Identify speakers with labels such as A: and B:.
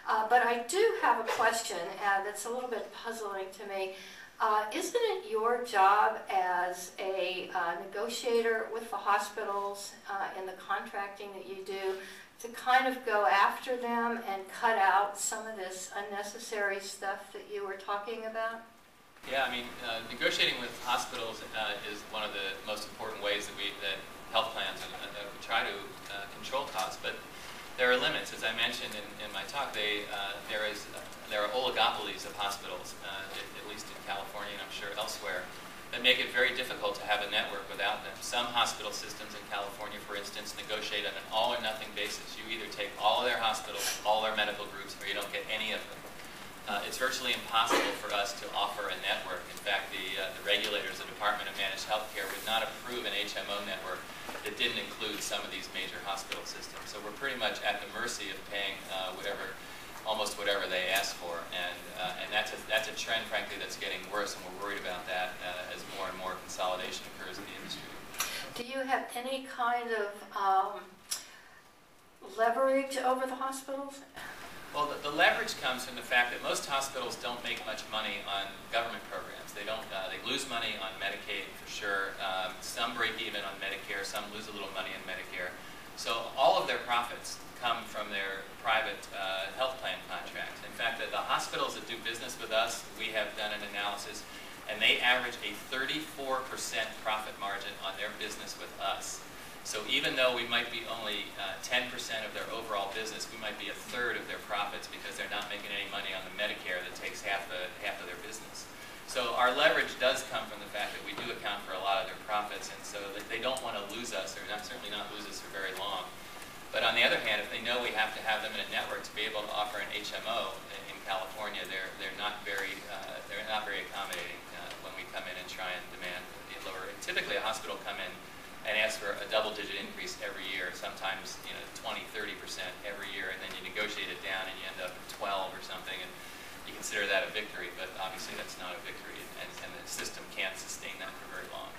A: But I do have a question that's a little bit puzzling to me. Isn't it your job as a negotiator with the hospitals in the contracting that you do to kind of go after them and cut out some of this unnecessary stuff that you were talking about?
B: Yeah, I mean, negotiating with hospitals is one of the most important ways that health plans try to control costs. But there are limits, as I mentioned in my talk. There are oligopolies of hospitals, at least in California and I'm sure elsewhere, that make it very difficult to have a network without them. Some hospital systems in California, for instance, negotiate on an all-or-nothing basis. You either take all of their hospitals, all their medical groups, or you don't get any of them. It's virtually impossible for us to offer a network. In fact, the regulators, the Department of Managed Healthcare, would not approve an HMO network that didn't include some of these major hospital systems. So we're pretty much at the mercy of paying almost whatever they ask for, and that's a trend, frankly, that's getting worse, and we're worried about that as more and more consolidation occurs in the industry.
A: Do you have any kind of leverage over the hospitals?
B: Well, the leverage comes from the fact that most hospitals don't make much money on government programs. They don't. They lose money on Medicaid for sure. Some break even on Medicare. Some lose a little money on Medicare. So all of their profits come from their private health plan contracts. In fact, the hospitals that do business with us, we have done an analysis, and they average a 34% profit margin on their business with us. So even though we might be only 10% of their overall business, we might be a third of their profits because they're not making any money on the Medicare that takes half of their business. So our leverage does come from the fact that we do account for a lot of their profits, and so they don't want to lose us, or certainly not lose us for very long. But on the other hand, if they know we have to have them in a network to be able to offer an HMO in California, they're not very accommodating when we come in and try and demand the lower. Typically, a hospital will come in and ask for a double-digit increase every year, sometimes 20, 30% every year, and then you negotiate it down and you end up at 12 or something, and you consider that a victory, but obviously that's not a victory, and the system can't sustain that for very long.